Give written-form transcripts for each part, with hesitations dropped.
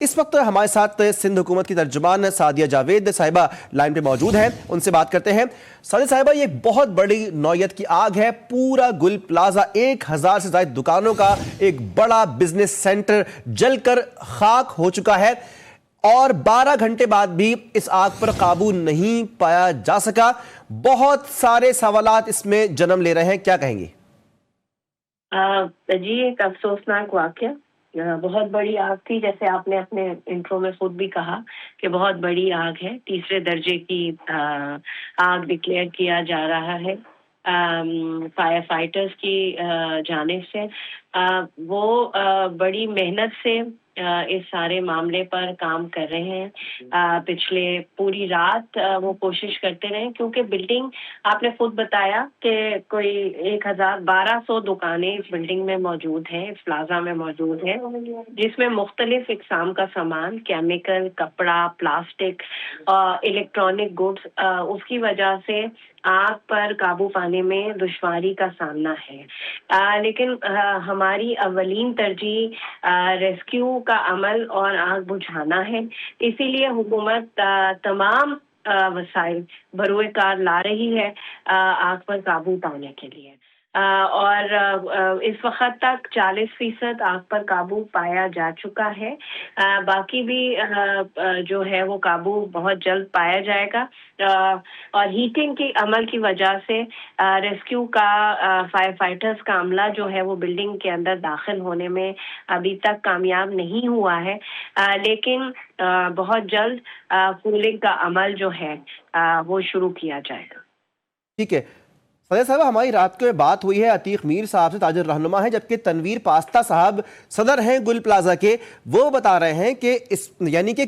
اس وقت ہمارے ساتھ سندھ حکومت کی ترجمان سعدیہ جاوید صاحبہ لائن پہ موجود ہیں، ان سے بات کرتے ہیں۔ سعدیہ صاحبہ، یہ بہت بڑی نوعیت کی آگ ہے، پورا گل پلازا 1000 سے زائد دکانوں کا ایک بڑا بزنس سینٹر جل کر خاک ہو چکا ہے، اور 12 گھنٹے بعد بھی اس آگ پر قابو نہیں پایا جا سکا۔ بہت سارے سوالات اس میں جنم لے رہے ہیں، کیا کہیں گے؟ جی، ایک افسوسناک واقعہ، بہت بڑی آگ تھی، جیسے آپ نے اپنے انٹرو میں خود بھی کہا کہ بہت بڑی آگ ہے، تیسرے درجے کی آگ ڈکلیئر کیا جا رہا ہے فائر فائٹرز کی جانب سے۔ وہ بڑی محنت سے اس سارے معاملے پر کام کر رہے ہیں۔ پچھلے پوری رات وہ کوشش کرتے رہے، کیونکہ بلڈنگ آپ نے خود بتایا کہ کوئی 1200 دکانیں اس بلڈنگ میں موجود ہیں، اس پلازا میں موجود ہیں، جس میں مختلف اقسام کا سامان، کیمیکل، کپڑا، پلاسٹک، الیکٹرانک گڈس، اس کی وجہ سے آگ پر قابو پانے میں دشواری کا سامنا ہے۔ لیکن ہماری اولین ترجیح ریسکیو کا عمل اور آگ بجھانا ہے، اسی لیے حکومت تمام وسائل بروئے کار لا رہی ہے آگ پر قابو پانے کے لیے، اور اس وقت تک 40% آگ پر قابو پایا جا چکا ہے۔ باقی بھی جو ہے وہ قابو بہت جلد پایا جائے گا، اور ہیٹنگ کی عمل کی وجہ سے ریسکیو کا فائر فائٹرز کا عملہ جو ہے وہ بلڈنگ کے اندر داخل ہونے میں ابھی تک کامیاب نہیں ہوا ہے، لیکن بہت جلد کولنگ کا عمل جو ہے وہ شروع کیا جائے گا۔ ٹھیک ہے سعدیہ صاحبہ، ہماری رات کو بات ہوئی ہے عتیق میر صاحب سے، تاجر رہنما ہیں، جبکہ تنویر پاستہ صاحب صدر ہیں گل پلازا کے، وہ بتا رہے ہیں کہ یعنی کہ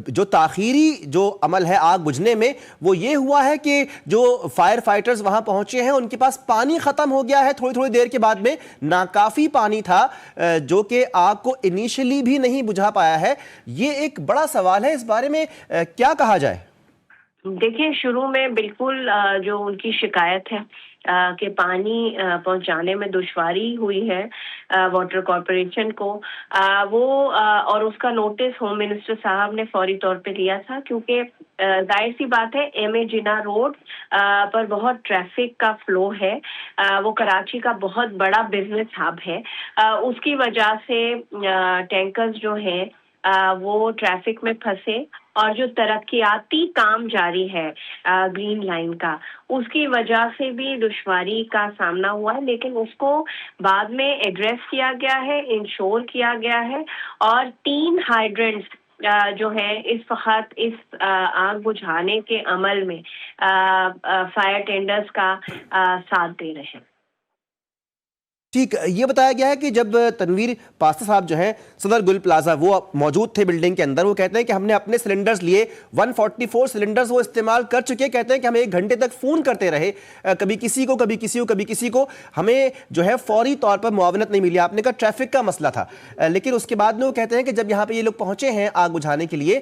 جو تاخیری جو عمل ہے آگ بجھنے میں، وہ یہ ہوا ہے کہ جو فائر فائٹرز وہاں پہنچے ہیں ان کے پاس پانی ختم ہو گیا ہے تھوڑی دیر کے بعد میں، ناکافی پانی تھا جو کہ آگ کو انیشلی بھی نہیں بجھا پایا ہے۔ یہ ایک بڑا سوال ہے، اس بارے میں کیا کہا جائے؟ دیکھیں، شروع میں بالکل جو ان کی شکایت ہے کہ پانی پہنچانے میں دشواری ہوئی ہے واٹر کارپوریشن کو، وہ اور اس کا نوٹس ہوم منسٹر صاحب نے فوری طور پہ لیا تھا، کیونکہ ظاہر سی بات ہے ایم اے جناح روڈ پر بہت ٹریفک کا فلو ہے، وہ کراچی کا بہت بڑا بزنس ہب ہے، اس کی وجہ سے ٹینکرز جو ہیں وہ ٹریفک میں پھنسے، اور جو ترقیاتی کام جاری ہے گرین لائن کا، اس کی وجہ سے بھی دشواری کا سامنا ہوا ہے، لیکن اس کو بعد میں ایڈریس کیا گیا ہے، انشور کیا گیا ہے، اور 3 ہائیڈرنٹس جو ہے اس وقت اس آگ بجھانے کے عمل میں فائر ٹینڈرز کا ساتھ دے رہے ہیں۔ ٹھیک، یہ بتایا گیا ہے کہ جب تنویر پاستہ صاحب جو ہیں صدر گل پلازا، وہ موجود تھے بلڈنگ کے اندر، وہ کہتے ہیں کہ ہم نے اپنے سلنڈرز لیے 144 سلنڈرز وہ استعمال کر چکے، کہتے ہیں کہ ہم 1 گھنٹے تک فون کرتے رہے، کبھی کسی کو کبھی کسی کو کبھی کسی کو، ہمیں جو ہے فوری طور پر معاونت نہیں ملی۔ آپ نے کہا ٹریفک کا مسئلہ تھا، لیکن اس کے بعد میں وہ کہتے ہیں کہ جب یہاں پہ یہ لوگ پہنچے ہیں آگ بجھانے کے لیے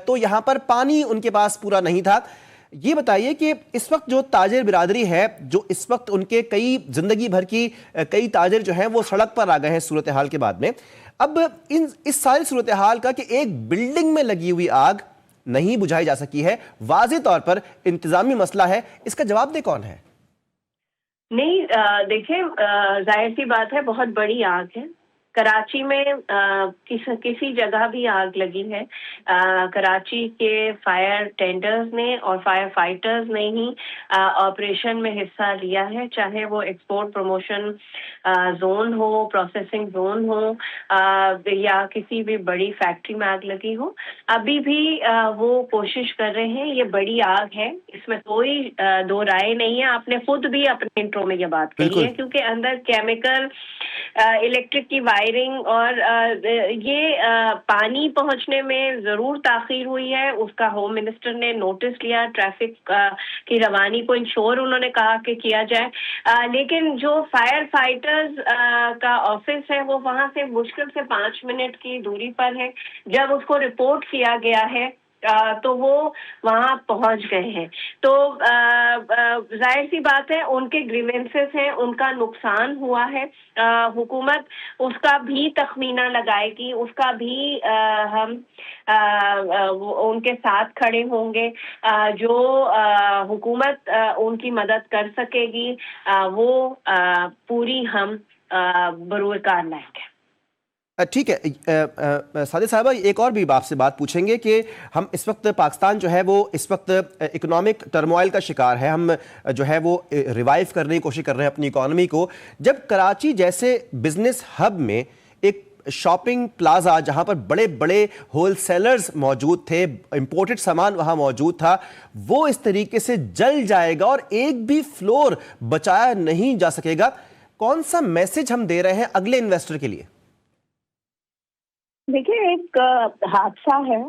تو یہاں پر پانی ان کے پاس پورا نہیں تھا۔ یہ بتائیے کہ اس وقت جو تاجر برادری ہے، جو اس وقت ان کے زندگی بھر کی کئی تاجر جو ہیں وہ سڑک پر آ گئے ہیں صورتحال کے بعد میں، اب اس ساری صورتحال کا کہ ایک بلڈنگ میں لگی ہوئی آگ نہیں بجھائی جا سکی ہے، واضح طور پر انتظامی مسئلہ ہے، اس کا جواب دے کون ہے؟ نہیں، دیکھیں، ظاہر سی بات ہے بہت بڑی آگ ہے، کراچی میں کسی جگہ بھی آگ لگی ہے، کراچی کے فائر ٹینڈرز نے اور فائر فائٹرز نے ہی آپریشن میں حصہ لیا ہے، چاہے وہ ایکسپورٹ پروموشن زون ہو، پروسیسنگ زون ہو، یا کسی بھی بڑی فیکٹری میں آگ لگی ہو، ابھی بھی وہ کوشش کر رہے ہیں۔ یہ بڑی آگ ہے، اس میں کوئی دو رائے نہیں ہے، آپ نے خود بھی اپنے انٹرو میں یہ بات کہی بالکل ہے، کیونکہ اندر کیمیکل، الیکٹرک کی وائرنگ اور یہ پانی پہنچنے میں ضرور تاخیر ہوئی ہے، اس کا ہوم منسٹر نے نوٹس لیا، ٹریفک کی روانی کو انشور انہوں نے کہا کہ کیا جائے، لیکن جو فائر فائٹرز کا آفس ہے وہ وہاں سے مشکل سے 5 منٹ کی دوری پر ہے۔ جب اس کو رپورٹ کیا گیا ہے تو وہ وہاں پہنچ گئے ہیں. تو ظاہر سی بات ہے ان کے گریونسز ہیں, ان کا نقصان ہوا ہے. حکومت اس کا بھی تخمینہ لگائے گی, اس کا بھی ہم ان کے ساتھ کھڑے ہوں گے. جو حکومت ان کی مدد کر سکے گی وہ پوری ہم بروئے کار لائیں گے. ٹھیک ہے سعدیہ صاحبہ, ایک اور بھی آپ سے بات پوچھیں گے کہ ہم اس وقت پاکستان جو ہے وہ اس وقت اکنامک ٹرموائل کا شکار ہے, ہم جو ہے وہ ریوائیو کرنے کی کوشش کر رہے ہیں اپنی اکانومی کو. جب کراچی جیسے بزنس ہب میں ایک شاپنگ پلازا جہاں پر بڑے بڑے ہول سیلرز موجود تھے, امپورٹڈ سامان وہاں موجود تھا, وہ اس طریقے سے جل جائے گا اور ایک بھی فلور بچایا نہیں جا سکے گا, کون سا میسج ہم دے رہے ہیں اگلے انویسٹر کے لیے؟ دیکھیے ایک حادثہ ہے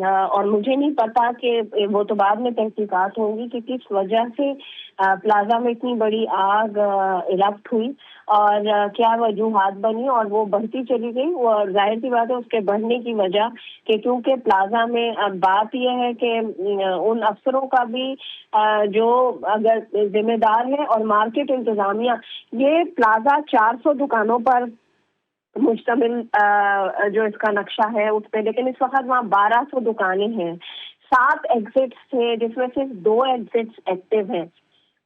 اور مجھے نہیں پتا کہ وہ تو بعد میں تحقیقات ہوں گی کہ کس وجہ سے پلازا میں اتنی بڑی آگ ایرپٹ ہوئی اور کیا وجوہات بنی اور وہ بڑھتی چلی گئی. اور ظاہر سی بات ہے اس کے بڑھنے کی وجہ کہ کیونکہ پلازا میں بات یہ ہے کہ ان افسروں کا بھی جو اگر ذمہ دار ہے اور مارکیٹ انتظامیہ, یہ پلازا 400 دکانوں پر مشتمل جو اس کا نقشہ ہے اس پہ, لیکن اس وقت وہاں 1200 دکانیں ہیں, 7 ایگزٹس تھے جس میں صرف 2 ایگزٹس ایکٹیو ہیں.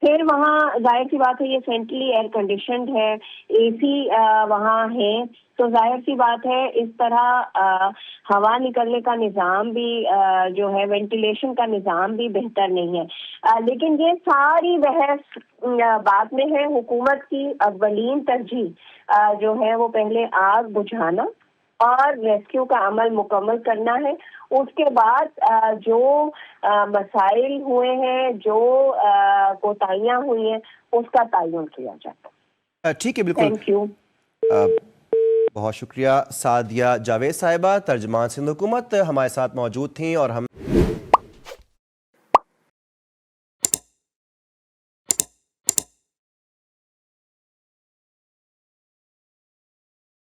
پھر وہاں ظاہر سی بات ہے یہ سینٹرلی ایئر کنڈیشنڈ ہے, اے سی وہاں ہے, تو ظاہر سی بات ہے اس طرح ہوا نکلنے کا نظام بھی جو ہے وینٹیلیشن کا نظام بھی بہتر نہیں ہے. لیکن یہ ساری بحث بعد میں ہے. حکومت کی اولین ترجیح جو ہے وہ پہلے آگ بجھانا اور ریسکیو کا عمل مکمل کرنا ہے. اس کے بعد جو مسائل ہوئے ہیں, جو کوتاہیاں ہوئی ہیں, اس کا تعین کیا جاتا. ٹھیک ہے, بالکل, تھینک یو. بہت شکریہ. سعدیہ جاوید صاحبہ ترجمان سندھ حکومت ہمارے ساتھ موجود تھیں اور ہم